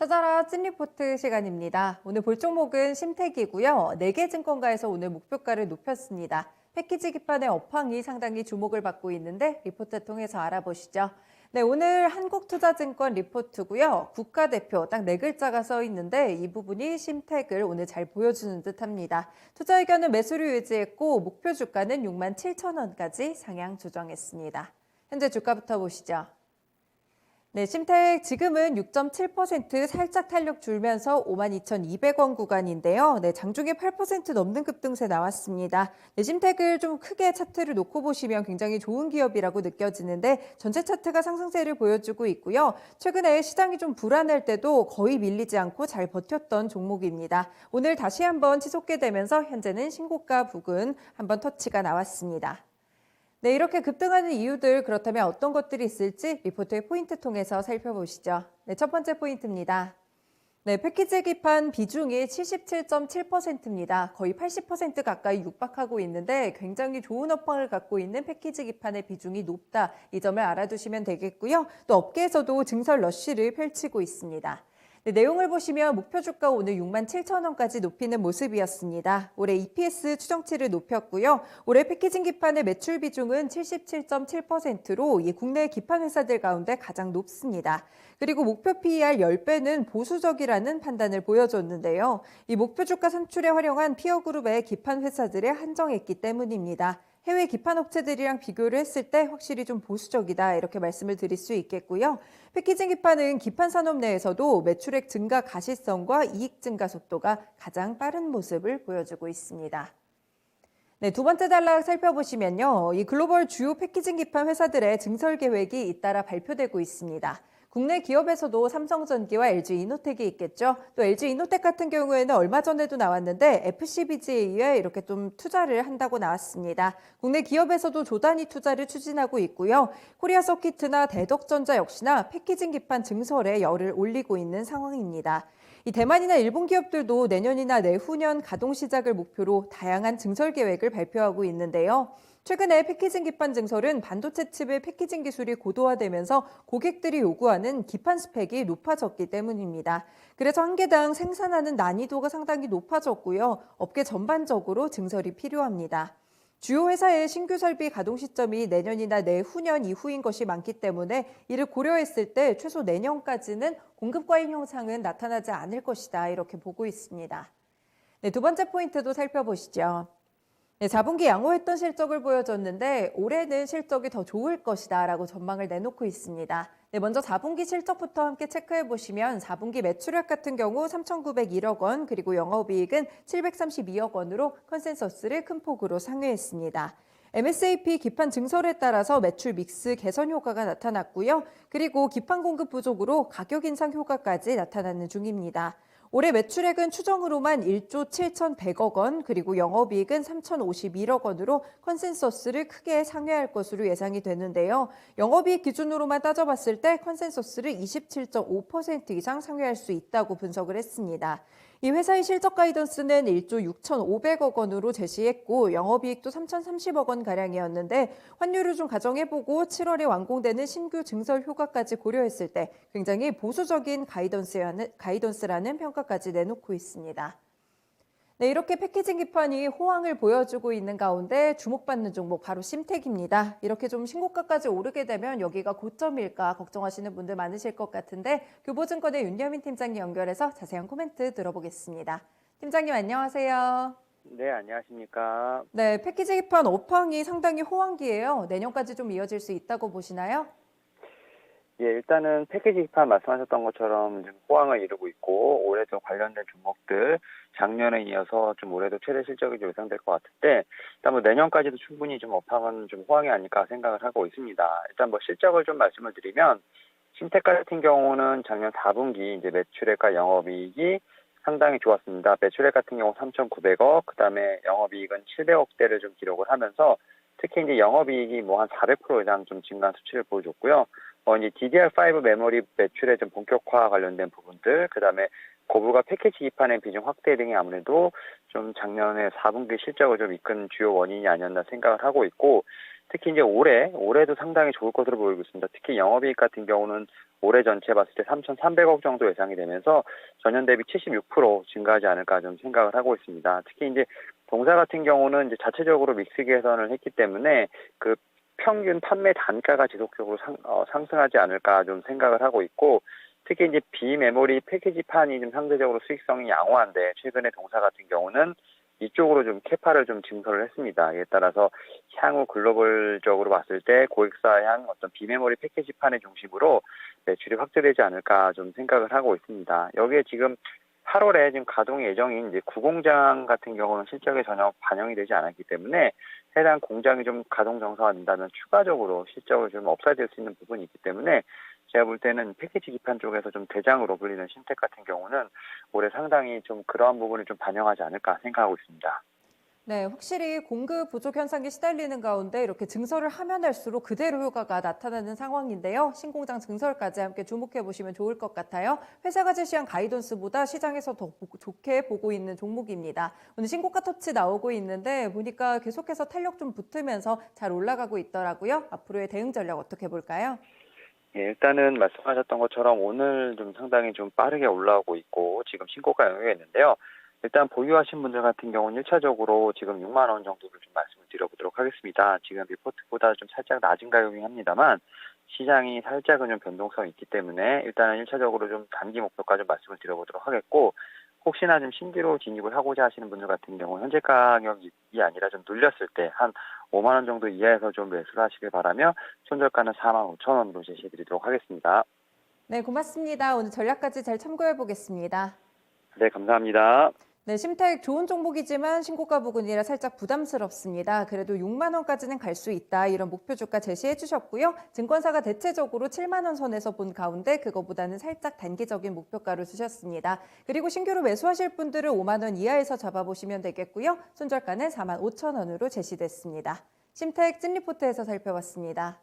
찾아라 찐리포트 시간입니다. 오늘 볼 종목은 심택이고요. 4개 증권가에서 오늘 목표가를 높였습니다. 패키지 기판의 업황이 상당히 주목을 받고 있는데 리포트 통해서 알아보시죠. 네, 오늘 한국투자증권 리포트고요. 국가대표 딱 4글자가 써 있는데 이 부분이 심택을 오늘 잘 보여주는 듯합니다. 투자 의견은 매수를 유지했고 목표 주가는 67,000원까지 상향 조정했습니다. 현재 주가부터 보시죠. 네, 심택 지금은 6.7% 살짝 탄력 줄면서 52,200원 구간인데요. 네, 장중에 8% 넘는 급등세 나왔습니다. 네, 심택을 좀 크게 차트를 놓고 보시면 굉장히 좋은 기업이라고 느껴지는데 전체 차트가 상승세를 보여주고 있고요. 최근에 시장이 좀 불안할 때도 거의 밀리지 않고 잘 버텼던 종목입니다. 오늘 다시 한번 치솟게 되면서 현재는 신고가 부근 한번 터치가 나왔습니다. 네, 이렇게 급등하는 이유들 그렇다면 어떤 것들이 있을지 리포트의 포인트 통해서 살펴보시죠. 네, 첫 번째 포인트입니다. 네, 패키지 기판 비중이 77.7%입니다. 거의 80% 가까이 육박하고 있는데 굉장히 좋은 업황을 갖고 있는 패키지 기판의 비중이 높다. 이 점을 알아두시면 되겠고요. 또 업계에서도 증설 러쉬를 펼치고 있습니다. 네, 내용을 보시면 목표 주가 오늘 67,000원까지 높이는 모습이었습니다. 올해 EPS 추정치를 높였고요. 올해 패키징 기판의 매출 비중은 77.7%로 이 국내 기판 회사들 가운데 가장 높습니다. 그리고 목표 PER 10배는 보수적이라는 판단을 보여줬는데요. 이 목표 주가 산출에 활용한 피어 그룹의 기판 회사들에 한정했기 때문입니다. 해외 기판 업체들이랑 비교를 했을 때 확실히 좀 보수적이다 이렇게 말씀을 드릴 수 있겠고요. 패키징 기판은 기판 산업 내에서도 매출액 증가 가시성과 이익 증가 속도가 가장 빠른 모습을 보여주고 있습니다. 네, 두 번째 단락 살펴보시면요. 이 글로벌 주요 패키징 기판 회사들의 증설 계획이 잇따라 발표되고 있습니다. 국내 기업에서도 삼성전기와 LG이노텍이 있겠죠. 또 LG이노텍 같은 경우에는 얼마 전에도 나왔는데 FCBGA에 이렇게 좀 투자를 한다고 나왔습니다. 국내 기업에서도 조단위 투자를 추진하고 있고요. 코리아 서키트나 대덕전자 역시나 패키징 기판 증설에 열을 올리고 있는 상황입니다. 이 대만이나 일본 기업들도 내년이나 내후년 가동 시작을 목표로 다양한 증설 계획을 발표하고 있는데요. 최근에 패키징 기판 증설은 반도체 칩의 패키징 기술이 고도화되면서 고객들이 요구하는 기판 스펙이 높아졌기 때문입니다. 그래서 한 개당 생산하는 난이도가 상당히 높아졌고요. 업계 전반적으로 증설이 필요합니다. 주요 회사의 신규 설비 가동 시점이 내년이나 내후년 이후인 것이 많기 때문에 이를 고려했을 때 최소 내년까지는 공급 과잉 현상은 나타나지 않을 것이다 이렇게 보고 있습니다. 네, 두 번째 포인트도 살펴보시죠. 네, 4분기 양호했던 실적을 보여줬는데 올해는 실적이 더 좋을 것이다 라고 전망을 내놓고 있습니다. 네, 먼저 4분기 실적부터 함께 체크해 보시면 4분기 매출액 같은 경우 3,901억 원 그리고 영업이익은 732억 원으로 컨센서스를 큰 폭으로 상회했습니다. MSAP 기판 증설에 따라서 매출 믹스 개선 효과가 나타났고요. 그리고 기판 공급 부족으로 가격 인상 효과까지 나타나는 중입니다. 올해 매출액은 추정으로만 1조 7,100억 원, 그리고 영업이익은 3,051억 원으로 컨센서스를 크게 상회할 것으로 예상이 되는데요. 영업이익 기준으로만 따져봤을 때 컨센서스를 27.5% 이상 상회할 수 있다고 분석을 했습니다. 이 회사의 실적 가이던스는 1조 6,500억 원으로 제시했고 영업이익도 3,030억 원가량이었는데 환율을 좀 가정해보고 7월에 완공되는 신규 증설 효과까지 고려했을 때 굉장히 보수적인 가이던스라는 평가까지 내놓고 있습니다. 네, 이렇게 패키징 기판이 호황을 보여주고 있는 가운데 주목받는 종목 바로 심택입니다. 이렇게 좀 신고가까지 오르게 되면 여기가 고점일까 걱정하시는 분들 많으실 것 같은데 교보증권의 윤여민 팀장님 연결해서 자세한 코멘트 들어보겠습니다. 팀장님 안녕하세요. 네, 안녕하십니까. 네, 패키지 기판 업황이 상당히 호황기예요. 내년까지 좀 이어질 수 있다고 보시나요? 예, 일단은 패키지 기판 말씀하셨던 것처럼 지금 호황을 이루고 있고 올해도 관련된 종목들 작년에 이어서 좀 올해도 최대 실적이 좀 예상될 것 같은데 일단 뭐 내년까지도 충분히 좀 업황은 좀 호황이 아닐까 생각을 하고 있습니다. 일단 뭐 실적을 좀 말씀을 드리면 신택 같은 경우는 작년 4분기 이제 매출액과 영업이익이 상당히 좋았습니다. 매출액 같은 경우 3,900억, 그다음에 영업이익은 700억대를 좀 기록을 하면서 특히 이제 영업이익이 뭐 한 400% 이상 좀 증가한 수치를 보여줬고요. 이제 DDR5 메모리 매출의 좀 본격화 관련된 부분들, 그다음에 고부가 패키지 기판의 비중 확대 등이 아무래도 좀 작년에 4분기 실적을 좀 이끈 주요 원인이 아니었나 생각을 하고 있고, 특히 이제 올해도 상당히 좋을 것으로 보이고 있습니다. 특히 영업이익 같은 경우는 올해 전체 봤을 때 3,300억 정도 예상이 되면서 전년 대비 76% 증가하지 않을까 좀 생각을 하고 있습니다. 특히 이제 동사 같은 경우는 이제 자체적으로 믹스 개선을 했기 때문에 그 평균 판매 단가가 지속적으로 상승하지 않을까 좀 생각을 하고 있고, 특히 이제 비메모리 패키지판이 좀 상대적으로 수익성이 양호한데 최근에 동사 같은 경우는 이쪽으로 좀 캐파를 좀 증설을 했습니다. 이에 따라서 향후 글로벌적으로 봤을 때 고객사 향 어떤 비메모리 패키지판의 중심으로 매출이 확대되지 않을까 좀 생각을 하고 있습니다. 여기에 지금 8월에 지금 가동 예정인 이제 구공장 같은 경우는 실적에 전혀 반영이 되지 않았기 때문에 해당 공장이 좀 가동 정상화 된다면 추가적으로 실적을 좀 업사될 수 있는 부분이 있기 때문에 제가 볼 때는 패키지 기판 쪽에서 좀 대장으로 불리는 신텍 같은 경우는 올해 상당히 좀 그러한 부분을 좀 반영하지 않을까 생각하고 있습니다. 네, 확실히 공급 부족 현상이 시달리는 가운데 이렇게 증설을 하면 할수록 그대로 효과가 나타나는 상황인데요. 신공장 증설까지 함께 주목해 보시면 좋을 것 같아요. 회사가 제시한 가이던스보다 시장에서 더 좋게 보고 있는 종목입니다. 오늘 신고가 터치 나오고 있는데 보니까 계속해서 탄력 좀 붙으면서 잘 올라가고 있더라고요. 앞으로의 대응 전략 어떻게 볼까요? 예, 일단은 말씀하셨던 것처럼 오늘 좀 상당히 좀 빠르게 올라오고 있고 지금 신고가 영역에 있는데요. 일단 보유하신 분들 같은 경우는 1차적으로 지금 6만 원 정도를 좀 말씀을 드려보도록 하겠습니다. 지금 리포트보다 좀 살짝 낮은 가격이긴 합니다만 시장이 살짝은 좀 변동성이 있기 때문에 일단은 1차적으로 좀 단기 목표가 좀 말씀을 드려보도록 하겠고, 혹시나 좀 신규로 진입을 하고자 하시는 분들 같은 경우 현재 가격이 아니라 좀 눌렸을 때 한 5만 원 정도 이하에서 좀 매수를 하시길 바라며 손절가는 4만 5천 원으로 제시해 드리도록 하겠습니다. 네, 고맙습니다. 오늘 전략까지 잘 참고해 보겠습니다. 네, 감사합니다. 네, 심택 좋은 종목이지만 신고가 부근이라 살짝 부담스럽습니다. 그래도 6만 원까지는 갈 수 있다. 이런 목표 주가 제시해 주셨고요. 증권사가 대체적으로 7만 원 선에서 본 가운데 그거보다는 살짝 단기적인 목표가로 주셨습니다. 그리고 신규로 매수하실 분들은 5만 원 이하에서 잡아보시면 되겠고요. 손절가는 4만 5천 원으로 제시됐습니다. 심택 찐리포트에서 살펴봤습니다.